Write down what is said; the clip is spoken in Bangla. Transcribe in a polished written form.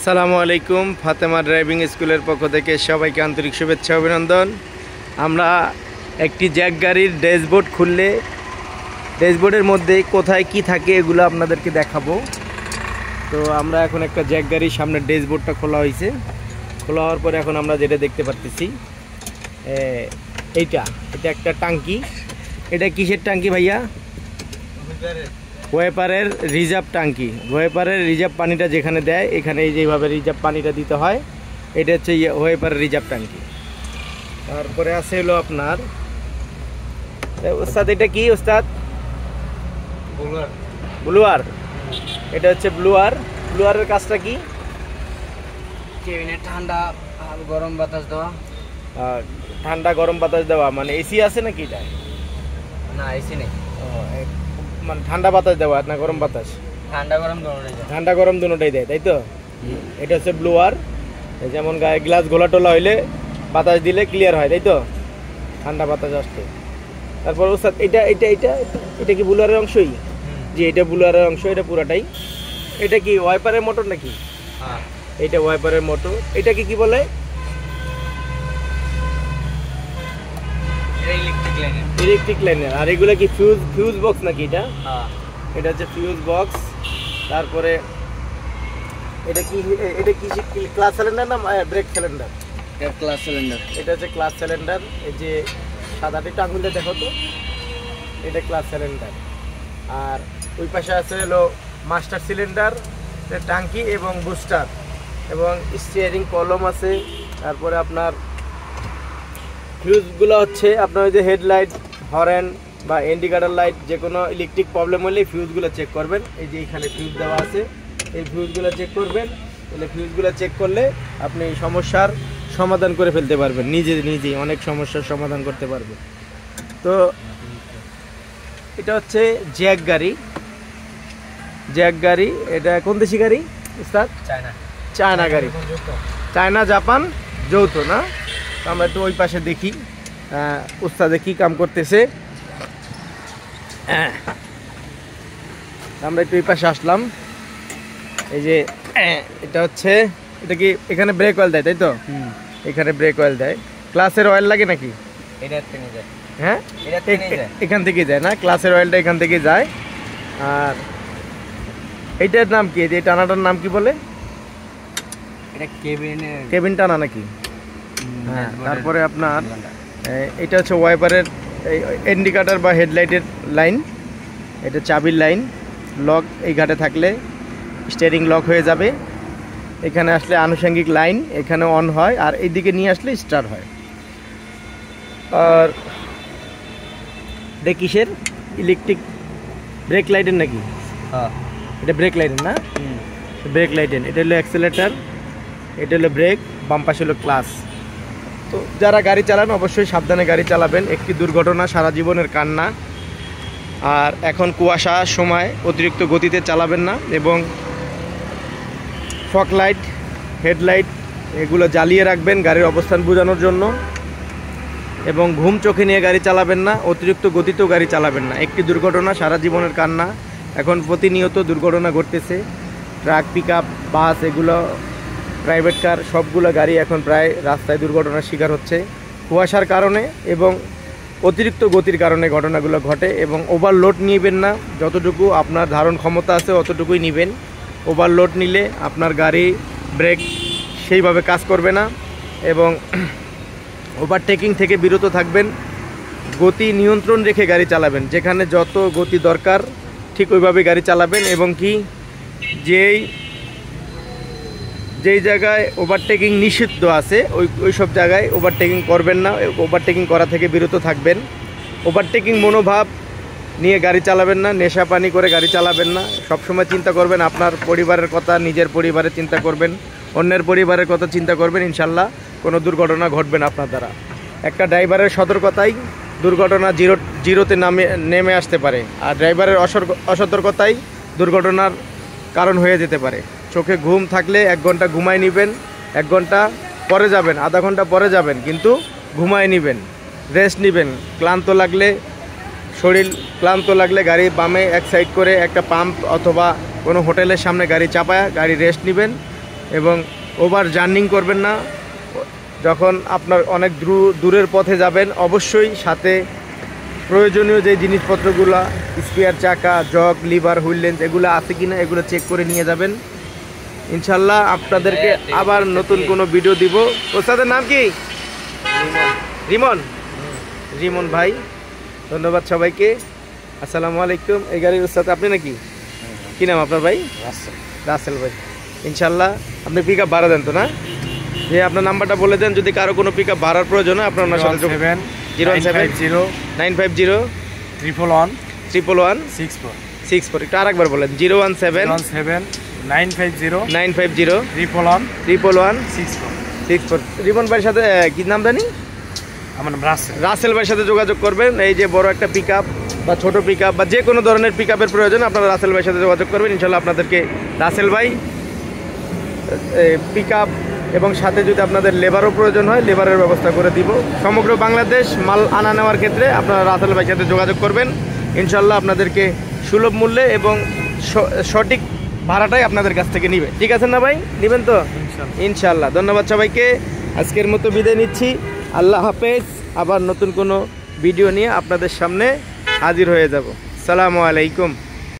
আসসালামু আলাইকুম। ফাতেমা ড্রাইভিং স্কুলের পক্ষ থেকে সবাইকে আন্তরিক শুভেচ্ছা অভিনন্দন। আমরা একটি জ্যাক গাড়ির ড্যাশবোর্ড খুললে ড্যাশবোর্ডের মধ্যে কোথায় কি থাকে এগুলো আপনাদেরকে দেখাবো। তো আমরা এখন একটা জ্যাক গাড়ির সামনে ড্যাশবোর্ডটা খোলা হয়েছে। খোলা হওয়ার পরে এখন আমরা যেটা দেখতে পারতেছি এটা একটা টাঙ্কি। এটা কিসের টাঙ্কি ভাইয়া? ওয়েপারের রিজার্ভ টাঙ্কি। ওয়েপারের রিজার্ভ পানিটা যেখানে দেয় এখানে যেভাবে রিজার্ভ পানিটা দিতে হয়, এটা হচ্ছে ওয়েপারের রিজার্ভ টাঙ্কি। তারপরে আছে হলো আপনার ওস্তাদ, এটা কি ওস্তাদ? ব্লুয়ার। এটা হচ্ছে ব্লুয়ার। ব্লুয়ারের কাজটা কি? কেবিনে ঠান্ডা আর গরম বাতাস দেওয়া। ঠান্ডা গরম বাতাস দেওয়া মানে এসি আছে নাকি এটা? না, এসি নেই। মানে ঠান্ডা বাতাস দেওয়া না গরম বাতাস? ঠান্ডা গরম দুটোটাই দেয়। ঠান্ডা গরম দুটোটাই দেয়, তাই তো? এটা হচ্ছে ব্লুয়ার। যেমন গায়ে গ্লাস ঘোলা টোলা হইলে বাতাস দিলে ক্লিয়ার হয়, তাই তো? ঠান্ডা বাতাস আসছে। তারপর ওস্তাদ এটা এটা এটা এটা কি ব্লুয়ারের অংশই? জি, এটা ব্লুয়ারের অংশ, এটা পুরাটাই। এটা কি ওয়াইপারের মোটর নাকি? হ্যাঁ, এটা ওয়াইপারের মোটর। এটাকে কি বলে? ইলেকট্রিক লাইনের। আর এগুলো কি ফিউজ বক্স নাকি এটা? হ্যাঁ, এটা হচ্ছে ফিউজ বক্স। তারপরে এটা কি ক্লাস সিলিন্ডার না ব্রেক সিলিন্ডার? এটা ক্লাস সিলিন্ডার। এটা হচ্ছে ক্লাস সিলিন্ডার। এই যে সাদাটি টাঙ্গুলটা দেখো তো, এটা ক্লাস সিলিন্ডার। আর ওই পাশে আছে হলো মাস্টার সিলিন্ডার, টাঙ্কি এবং বুস্টার এবং স্টিয়ারিং কলম আছে। তারপরে আপনার ফিউজগুলো হচ্ছে আপনার ওই যে হেডলাইট, হরেন বা ইন্ডিকেটর লাইট, যে কোনো ইলেকট্রিক প্রবলেম হলে ফিউজগুলো চেক করবেন। এই যে এখানে ফিউজ দেওয়া আছে, এই ফিউজগুলো চেক করবেন। তাহলে ফিউজগুলো চেক করলে আপনি সমস্যার সমাধান করে ফেলতে পারবেন, নিজেই অনেক সমস্যার সমাধান করতে পারবেন। তো এটা হচ্ছে জ্যাক গাড়ি। জ্যাক গাড়ি এটা কোন দেশি গাড়ি উস্তাদ? চায়না গাড়ি। চায়না জাপান যৌথ না? আমরা একটু ওই পাশে দেখি উস্তাদে কি কাম করতেছে। আমরা একটু ওই পাশে আসলাম। এই যে এটা হচ্ছে, এটা কি এখানে ব্রেক অয়েল দেয়, তাই তো? এখানে ব্রেক অয়েল দেয়। ক্লাসের অয়েল লাগে নাকি? হ্যাঁ, এখান থেকে যায় না, ক্লাসের অয়েলটা এখান থেকে যায়। আর এইটার নাম কি? এই টানাটার নাম কি বলে? এটা কেবিন টানা নাকি? হ্যাঁ। তারপরে আপনার এটা হচ্ছে ওয়াইপারের ইন্ডিকেটর বা হেডলাইটের লাইন। এটা চাবির লাইন। লক এই ঘাটে থাকলে স্টিয়ারিং লক হয়ে যাবে। এখানে আসলে আনুষঙ্গিক লাইন এখানে অন হয়, আর এইদিকে নিয়ে আসলে স্টার্ট হয়। আর এটা কিসের? ইলেকট্রিক ব্রেক লাইটের নাকি? হ্যাঁ, এটা ব্রেক লাইটের না? ব্রেক লাইটের। এটা হলো অ্যাক্সেলেটার, এটা হলো ব্রেক, বাম পাশে হলো ক্লাস। তো যারা গাড়ি চালান অবশ্যই সাবধানে গাড়ি চালাবেন। একটি দুর্ঘটনা সারা জীবনের কান্না। আর এখন কুয়াশা সময় অতিরিক্ত গতিতে চালাবেন না, এবং ফগ লাইট, হেডলাইট এগুলো জ্বালিয়ে রাখবেন গাড়ির অবস্থান বোঝানোর জন্য। এবং ঘুম চোখে নিয়ে গাড়ি চালাবেন না, অতিরিক্ত গতিতেও গাড়ি চালাবেন না। একটি দুর্ঘটনা সারা জীবনের কান্না। এখন প্রতিনিয়ত দুর্ঘটনা ঘটতেছে। ট্রাক, পিক আপ, বাস, এগুলো প্রাইভেট কার, সবগুলো গাড়ি এখন প্রায় রাস্তায় দুর্ঘটনার শিকার হচ্ছে কুয়াশার কারণে এবং অতিরিক্ত গতির কারণে ঘটনাগুলো ঘটে। এবং ওভারলোড নিবেন না, যতটুকু আপনার ধারণ ক্ষমতা আছে অতটুকুই নেবেন। ওভারলোড নিলে আপনার গাড়ি ব্রেক সেইভাবে কাজ করবে না। এবং ওভারটেকিং থেকে বিরত থাকবেন। গতি নিয়ন্ত্রণ রেখে গাড়ি চালাবেন, যেখানে যত গতি দরকার ঠিক ওইভাবে গাড়ি চালাবেন। এবং কি যেই জায়গায় ওভারটেকিং নিষিদ্ধ আছে ওই সব জায়গায় ওভারটেকিং করবেন না, ওভারটেকিং করা থেকে বিরত থাকবেন। ওভারটেকিং মনোভাব নিয়ে গাড়ি চালাবেন না, নেশা পানি করে গাড়ি চালাবেন না। সবসময় চিন্তা করবেন আপনার পরিবারের কথা, নিজের পরিবারের চিন্তা করবেন, অন্যের পরিবারের কথা চিন্তা করবেন। ইনশাল্লাহ কোনো দুর্ঘটনা ঘটবে না আপনার দ্বারা। একটা ড্রাইভারের সতর্কতাই দুর্ঘটনা জিরোতে নেমে আসতে পারে, আর ড্রাইভারের অসতর্কতাই দুর্ঘটনার কারণ হয়ে যেতে পারে। চোখে ঘুম থাকলে 1 ঘন্টা ঘুমায় নেবেন, 1 ঘন্টা পরে যাবেন, আধা ঘন্টা পরে যাবেন, কিন্তু ঘুমায় নেবেন, রেস্ট নেবেন। শরীর ক্লান্ত লাগলে গাড়ি বামে এক সাইড করে একটা পাম্প অথবা কোনো হোটেলের সামনে গাড়ি চাপায় গাড়ি রেস্ট নেবেন। এবং ওভার জার্নিং করবেন না। যখন আপনার অনেক দূরের পথে যাবেন অবশ্যই সাথে প্রয়োজনীয় যে জিনিসপত্রগুলো, স্পেয়ার চাকা, জগ, লিভার, হুইল লেন্স এগুলো আছে কিনা এগুলো চেক করে নিয়ে যাবেন। ইনশাল্লাহ আপনাদেরকে আবার নতুন কোনো ভিডিও দিব। ওস্তাদের নাম কি? রিমন। রিমন ভাই, ধন্যবাদ সবাইকে। আসসালামু আলাইকুম। এই গাড়ির ওস্তাদ আপনি নাকি? কি নাম আপনার ভাই? রাসেল ভাই। ইনশাল্লাহ আপনি পিক আপ ভাড়া দেন তো না? যে আপনার নাম্বারটা বলে দেন, যদি কারো কোনো পিক আপ ভাড়ার প্রয়োজন হয় আপনার ওনার সাথে 017-950-111-111-64। একটু আরেকবার বলেন। 017-950-111-111-64। রিমন ভাইয়ের সাথে কি নাম জানি? আমার নাম রাসেল ভাইয়ের সাথে যোগাযোগ করবেন। এই যে বড় একটা পিক আপ বা ছোটো পিক আপ বা যে কোনো ধরনের পিক আপের প্রয়োজন আপনারা রাসেল ভাইয়ের সাথে যোগাযোগ করবেন। ইনশাল্লাহ আপনাদেরকে রাসেল ভাই পিক আপ এবং সাথে যদি আপনাদের লেবারও প্রয়োজন হয় লেবারের ব্যবস্থা করে দিব। সমগ্র বাংলাদেশ মাল আনা নেওয়ার ক্ষেত্রে আপনারা রাসেল ভাইয়ের সাথে যোগাযোগ করবেন। ইনশাল্লাহ আপনাদেরকে সুলভ মূল্যে এবং সঠিক ভাড়াটাই আপনাদের কাছ থেকে নিবে। ঠিক আছে না ভাই? নেবেন তো ইনশাল্লাহ। ধন্যবাদ সবাইকে। আজকের মতো বিদায় নিচ্ছি। আল্লাহ হাফেজ। আবার নতুন কোনো ভিডিও নিয়ে আপনাদের সামনে হাজির হয়ে যাব। সালামু আলাইকুম।